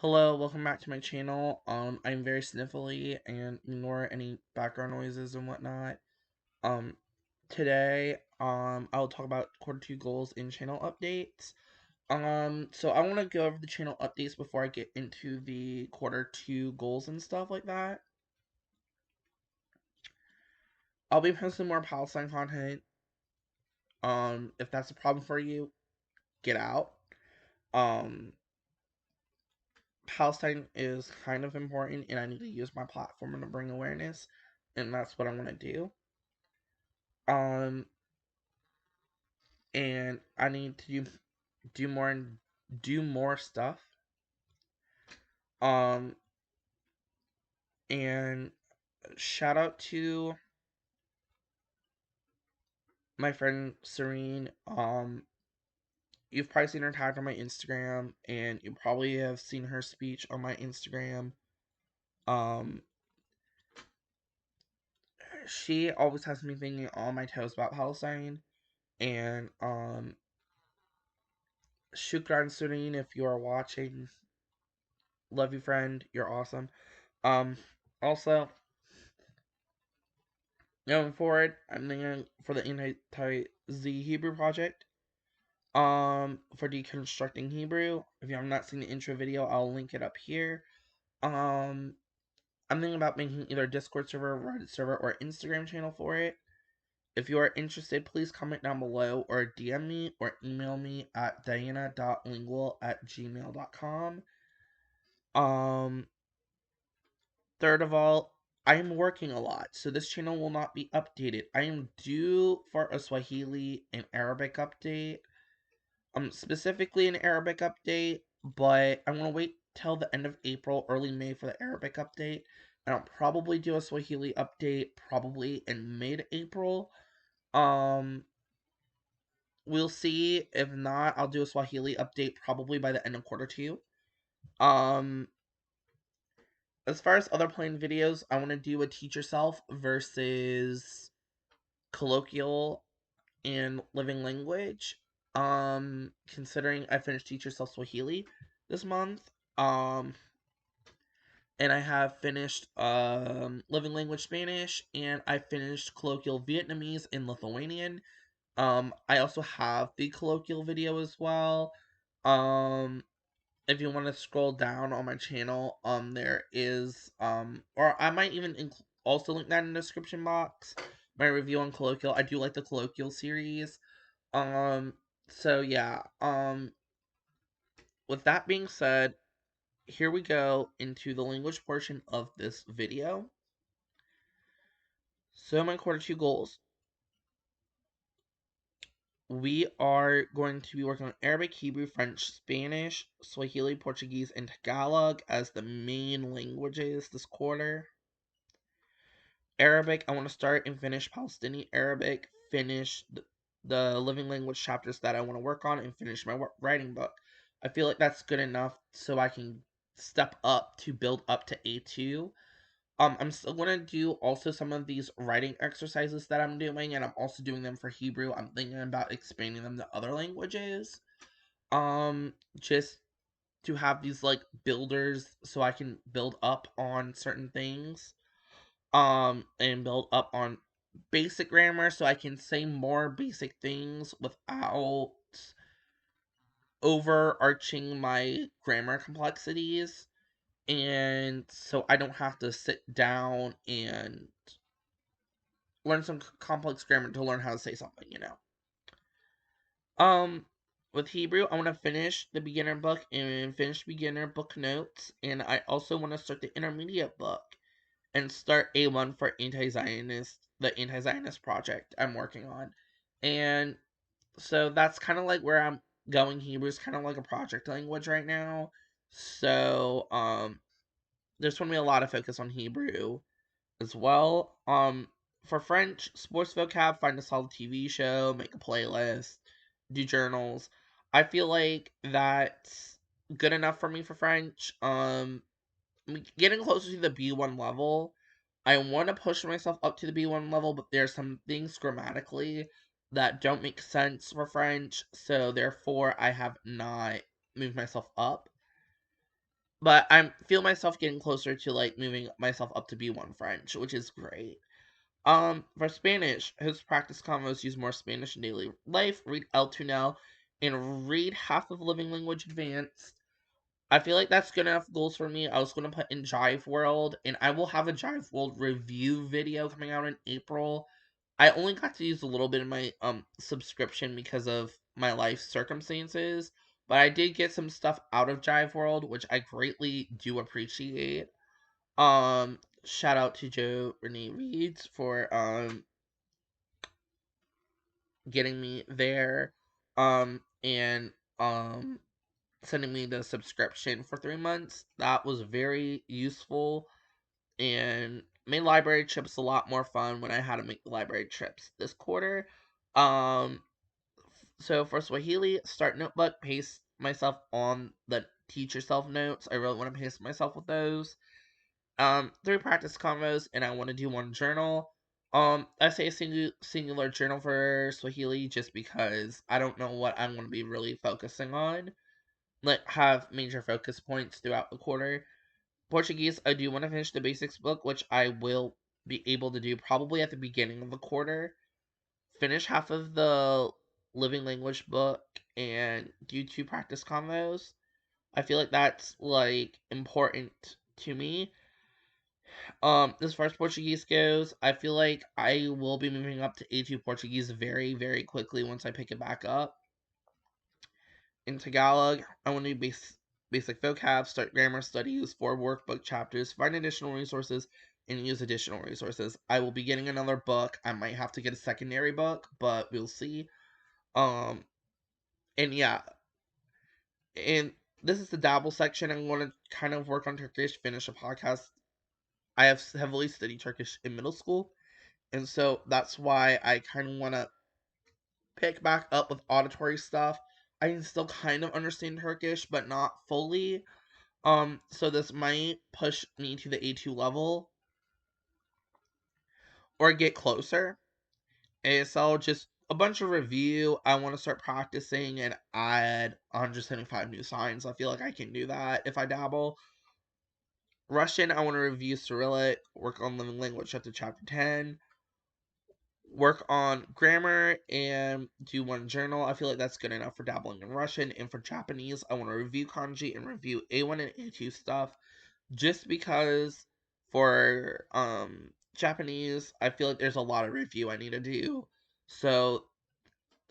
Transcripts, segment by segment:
Hello, welcome back to my channel. I'm very sniffly and ignore any background noises and whatnot. Um, Today, I'll talk about quarter two goals and channel updates. So I want to go over the channel updates before I get into the quarter two goals and stuff like that. I'll be posting more Palestine content. If that's a problem for you, get out. Um, Palestine is kind of important, and I need to use my platform to bring awareness, and that's what I want to do. Um, and I need to do more and do more stuff. Um, and shout out to my friend Serene. You've probably seen her tagged on my Instagram, and you probably have seen her speech on my Instagram. Um, she always has me thinking on my toes about Palestine, and Shukran Serene, if you are watching, love you, friend. You're awesome. Um, Also, going forward, I'm thinking for the Anti-Z Hebrew project. For deconstructing Hebrew. If you have not seen the intro video, I'll link it up here. I'm thinking about making either a Discord server, Reddit server, or Instagram channel for it. If you are interested, please comment down below or DM me or email me at diana.lingual@gmail.com. Um, Third of all, I am working a lot, so this channel will not be updated. I am due for a Swahili and Arabic update. Specifically an Arabic update, but I'm gonna wait till the end of April, early May for the Arabic update. And I'll probably do a Swahili update probably in mid-April. Um, we'll see. If not, I'll do a Swahili update probably by the end of quarter two. Um, as far as other planned videos, I want to do a teach yourself versus colloquial and living language. Considering I finished Teach Yourself Swahili this month. Um, and I have finished living language Spanish, and I finished colloquial Vietnamese and Lithuanian. I also have the colloquial video as well. Um, if you want to scroll down on my channel, there is or I might even also link that in the description box. My review on colloquial. I do like the colloquial series. Um, so yeah, with that being said, here we go into the language portion of this video. So my quarter two goals. We are going to be working on Arabic, Hebrew, French, Spanish, Swahili, Portuguese, and Tagalog as the main languages this quarter. Arabic, I want to start and finish Palestinian Arabic, finish the living language chapters that I want to work on, and finish my writing book. I feel like that's good enough so I can step up to build up to A2. I'm still gonna do also some of these writing exercises that I'm doing, and I'm also doing them for Hebrew. I'm thinking about expanding them to other languages. Just to have these like builders so I can build up on certain things. And build up on basic grammar so I can say more basic things without overarching my grammar complexities, and so I don't have to sit down and learn some complex grammar to learn how to say something. Um, with Hebrew, I want to finish the beginner book and finish beginner book notes, and I also want to start the intermediate book and start A1 for the anti-Zionist project I'm working on. And so that's kind of like where I'm going. Hebrew is kind of like a project language right now. So, there's going to be a lot of focus on Hebrew as well. For French, sports vocab, find a solid TV show, make a playlist, do journals. I feel like that's good enough for me for French. I'm getting closer to the B1 level. I want to push myself up to the B1 level, but there's some things grammatically that don't make sense for French, so therefore I have not moved myself up. But I feel myself getting closer to like moving myself up to B1 French, which is great. For Spanish, his practice convos use more Spanish in daily life. Read El Tunel and read half of Living Language Advanced. I feel like that's good enough goals for me. I was going to put in Jive World, and I will have a Jive World review video coming out in April. I only got to use a little bit of my subscription because of my life circumstances, but I did get some stuff out of Jive World, which I greatly do appreciate. Shout out to Joe Renee Reeds for getting me there, and sending me the subscription for 3 months. That was very useful and made library trips a lot more fun when I had to make the library trips this quarter. Um, so for Swahili, start notebook, pace myself on the teach yourself notes. I really want to pace myself with those. 3 practice convos, and I want to do 1 journal. I say singular journal for Swahili just because I don't know what I'm going to be really focusing on. Like, have major focus points throughout the quarter. Portuguese, I do want to finish the basics book, which I will be able to do probably at the beginning of the quarter. Finish half of the living language book and do 2 practice convos. I feel like that's like important to me. As far as Portuguese goes, I feel like I will be moving up to A2 Portuguese very, very quickly once I pick it back up. In Tagalog, I want to do basic vocab, start grammar studies, 4 workbook chapters, find additional resources, and use additional resources. I will be getting another book. I might have to get a secondary book, but we'll see. Um, and yeah, and this is the dabble section. I'm going to kind of work on Turkish, finish a podcast. I have heavily studied Turkish in middle school, and so that's why I kind of want to pick back up with auditory stuff. I can still kind of understand Turkish, but not fully. So this might push me to the A2 level or get closer. ASL, just a bunch of review. I want to start practicing and add 175 new signs. I feel like I can do that if I dabble. Russian, I want to review Cyrillic, work on living language up to chapter 10, work on grammar, and do 1 journal. I feel like that's good enough for dabbling in Russian. And for Japanese, I want to review kanji and review A1 and A2 stuff. Just because for Japanese, I feel like there's a lot of review I need to do. So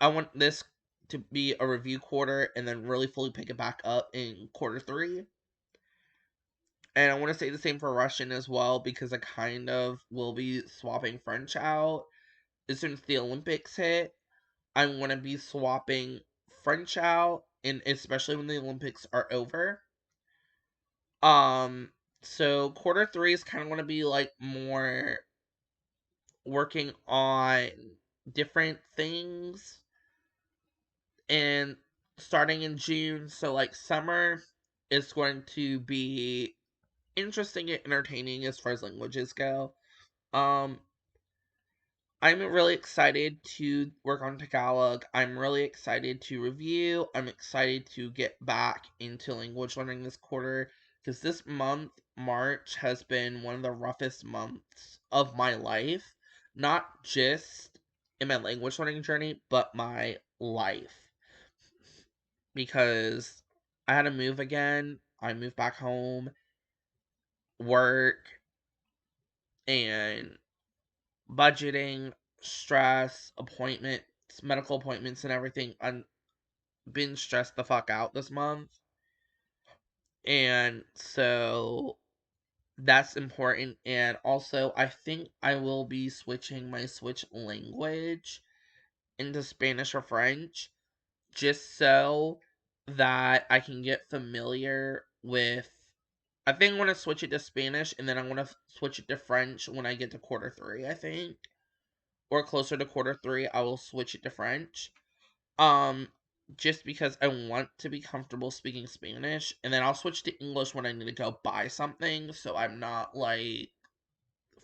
I want this to be a review quarter and then really fully pick it back up in quarter 3. And I want to say the same for Russian as well because I kind of will be swapping French out as soon as the Olympics hit. I'm going to be swapping French out, and especially when the Olympics are over. Um, so quarter 3 is kind of going to be like more working on different things, and starting in June. So like summer is going to be interesting and entertaining as far as languages go. Um, I'm really excited to work on Tagalog. I'm really excited to review. I'm excited to get back into language learning this quarter because this month, March, has been one of the roughest months of my life. Not just in my language learning journey, but my life. Because I had to move again. I moved back home, work, and budgeting, stress, appointments, medical appointments, and everything. I've been stressed the fuck out this month. And so that's important. And also, I think I will be switching my Switch language into Spanish or French just so that I can get familiar with. I think I'm going to switch it to Spanish and then I'm going to switch it to French when I get to quarter 3, I think. Or closer to quarter 3, I will switch it to French. Um, just because I want to be comfortable speaking Spanish, and then I'll switch to English when I need to go buy something, so I'm not like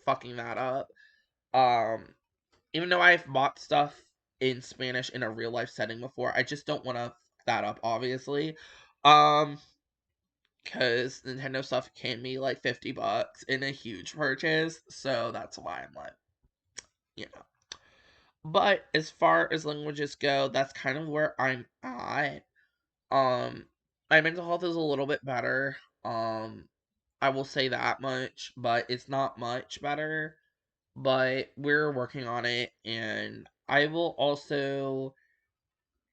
fucking that up. Um, Even though I've bought stuff in Spanish in a real life setting before, I just don't want to fuck that up, obviously. Um, because Nintendo stuff can be like $50 in a huge purchase, so that's why I'm like, you know. But as far as languages go, that's kind of where I'm at. Um, my mental health is a little bit better. I will say that much, but it's not much better. But we're working on it, and I will also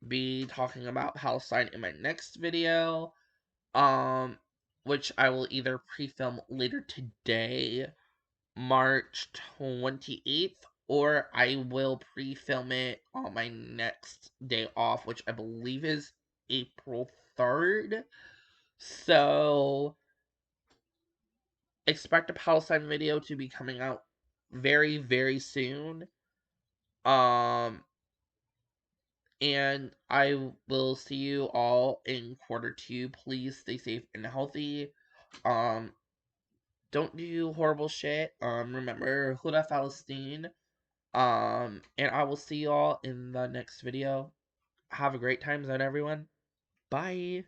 be talking about Palestine in my next video. Um, which I will either pre-film later today, March 28th, or I will pre-film it on my next day off, which I believe is April 3rd. So, expect a Palestine video to be coming out very, very soon. Um, and I will see you all in quarter 2. Please stay safe and healthy. Um, don't do horrible shit. Remember Huda Palestine. And I will see y'all in the next video. Have a great time zone, everyone. Bye.